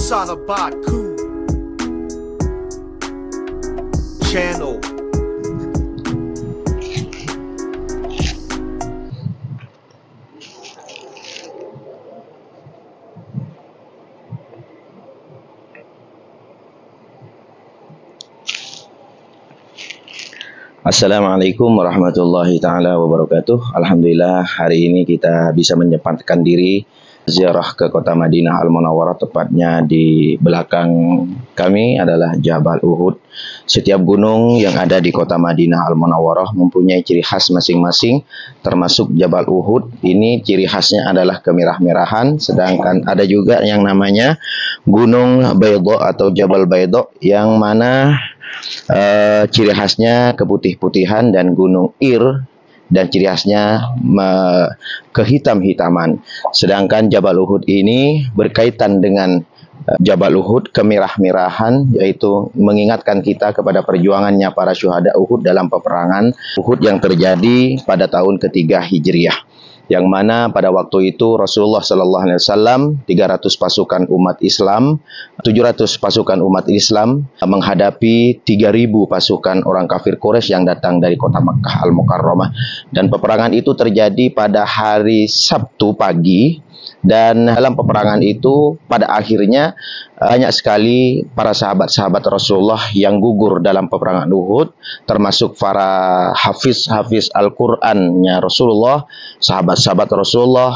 Sanabaku Channel. Assalamualaikum warahmatullahi ta'ala wabarakatuh. Alhamdulillah hari ini kita bisa menyempatkan diri ziarah ke kota Madinah Al-Munawwarah, tepatnya di belakang kami adalah Jabal Uhud. Setiap gunung yang ada di kota Madinah Al-Munawwarah mempunyai ciri khas masing-masing, termasuk Jabal Uhud. Ini ciri khasnya adalah kemerah-merahan, sedangkan ada juga yang namanya Gunung Baydha atau Jabal Baydha, yang mana ciri khasnya keputih-putihan, dan Gunung Ir dan ciri khasnya kehitam-hitaman. Sedangkan Jabal Uhud ini berkaitan dengan Jabal Uhud kemerah-merahan, yaitu mengingatkan kita kepada perjuangannya para syuhada Uhud dalam peperangan Uhud yang terjadi pada tahun ketiga Hijriah, yang mana pada waktu itu Rasulullah SAW 300 pasukan umat Islam, 700 pasukan umat Islam menghadapi 3.000 pasukan orang kafir Quraisy yang datang dari kota Makkah Al-Mukarramah. Dan peperangan itu terjadi pada hari Sabtu pagi, dan dalam peperangan itu pada akhirnya banyak sekali para sahabat-sahabat Rasulullah yang gugur dalam peperangan Uhud, termasuk para hafiz Al-Qur'annya Rasulullah, sahabat-sahabat Rasulullah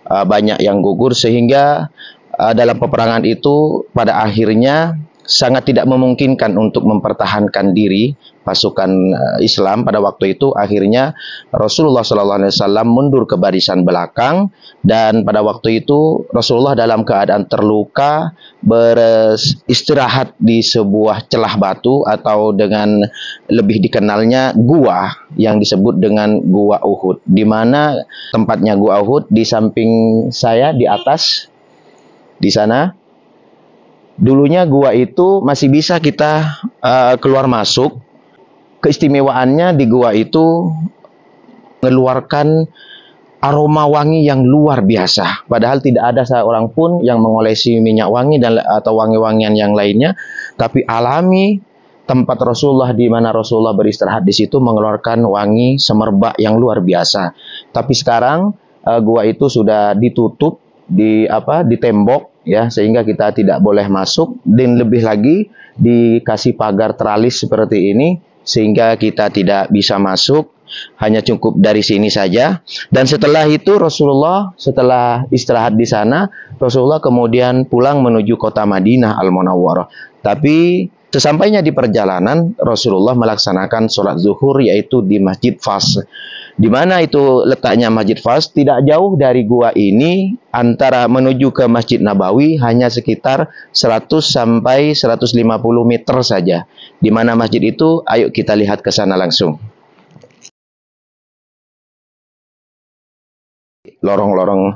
banyak yang gugur, sehingga dalam peperangan itu pada akhirnya sangat tidak memungkinkan untuk mempertahankan diri pasukan Islam pada waktu itu. Akhirnya Rasulullah SAW mundur ke barisan belakang, dan pada waktu itu Rasulullah dalam keadaan terluka beristirahat di sebuah celah batu, atau dengan lebih dikenalnya gua yang disebut dengan Gua Uhud, di mana tempatnya Gua Uhud di samping saya di atas di sana. Dulunya gua itu masih bisa kita keluar masuk. Keistimewaannya di gua itu mengeluarkan aroma wangi yang luar biasa. Padahal tidak ada seorang pun yang mengolesi minyak wangi atau wangi-wangian yang lainnya, tapi alami tempat Rasulullah, di mana Rasulullah beristirahat di situ, mengeluarkan wangi semerbak yang luar biasa. Tapi sekarang gua itu sudah ditutup di tembok, ya, sehingga kita tidak boleh masuk, dan lebih lagi dikasih pagar teralis seperti ini sehingga kita tidak bisa masuk, hanya cukup dari sini saja. Dan setelah itu Rasulullah, setelah istirahat di sana, Rasulullah kemudian pulang menuju kota Madinah Al-Munawwarah. Tapi sesampainya di perjalanan, Rasulullah melaksanakan sholat zuhur, yaitu di Masjid Fas. Di mana itu letaknya Masjid Fas? Tidak jauh dari gua ini, antara menuju ke Masjid Nabawi hanya sekitar 100 sampai 150 meter saja. Di mana masjid itu? Ayo kita lihat ke sana langsung. Lorong-lorong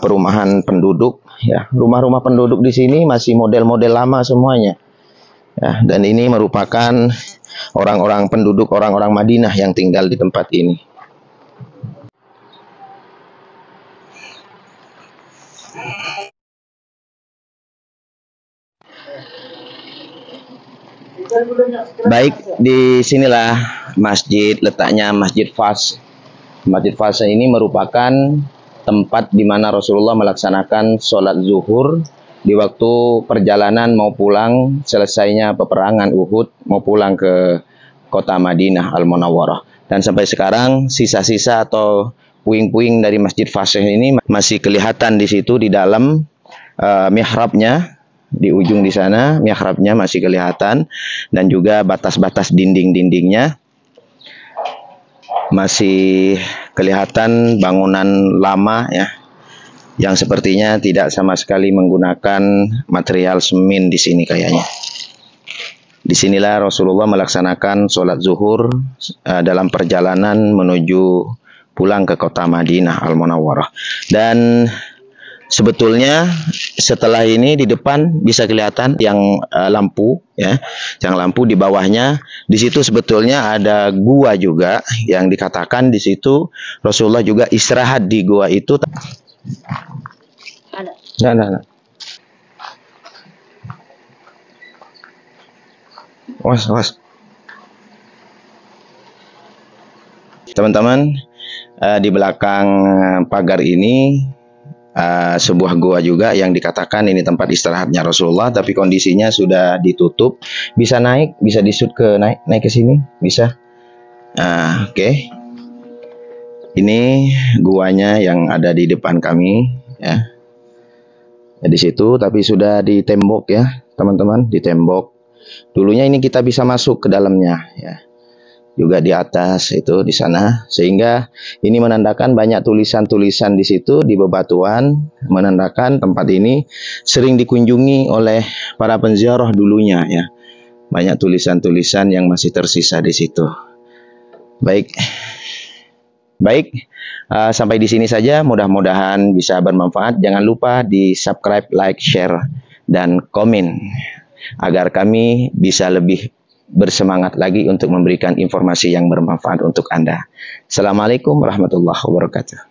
perumahan penduduk, ya. Rumah-rumah penduduk di sini masih model-model lama semuanya. Ya, dan ini merupakan orang-orang penduduk, orang-orang Madinah yang tinggal di tempat ini. Baik, di sinilah masjid, letaknya Masjid Fas. Masjid Fas ini merupakan tempat di mana Rasulullah melaksanakan sholat zuhur di waktu perjalanan mau pulang, selesainya peperangan Uhud, mau pulang ke kota Madinah Al-Munawwarah. Dan sampai sekarang sisa-sisa atau puing-puing dari Masjid Fasih ini masih kelihatan di situ, di dalam mihrabnya, di ujung di sana mihrabnya masih kelihatan, dan juga batas-batas dinding-dindingnya masih kelihatan bangunan lama, ya, yang sepertinya tidak sama sekali menggunakan material semen di sini kayaknya. Disinilah Rasulullah melaksanakan sholat zuhur dalam perjalanan menuju pulang ke kota Madinah Al-Munawwarah. Dan sebetulnya setelah ini di depan bisa kelihatan yang lampu, ya, yang lampu di bawahnya. Di situ sebetulnya ada gua juga, yang dikatakan di situ Rasulullah juga istirahat di gua itu. Nah. Was. Teman-teman, di belakang pagar ini sebuah gua juga yang dikatakan ini tempat istirahatnya Rasulullah, tapi kondisinya sudah ditutup. Bisa naik, bisa disut ke naik ke sini, bisa. Oke. Ini guanya yang ada di depan kami, ya. Di situ, tapi sudah ditembok ya, teman-teman, ditembok. Dulunya ini kita bisa masuk ke dalamnya, ya. Juga di atas itu di sana, sehingga ini menandakan banyak tulisan-tulisan di situ di bebatuan, menandakan tempat ini sering dikunjungi oleh para penziarah dulunya ya. Banyak tulisan-tulisan yang masih tersisa di situ. Baik, sampai di sini saja. Mudah-mudahan bisa bermanfaat. Jangan lupa di subscribe, like, share, dan komen agar kami bisa lebih bersemangat lagi untuk memberikan informasi yang bermanfaat untuk Anda. Assalamualaikum warahmatullahi wabarakatuh.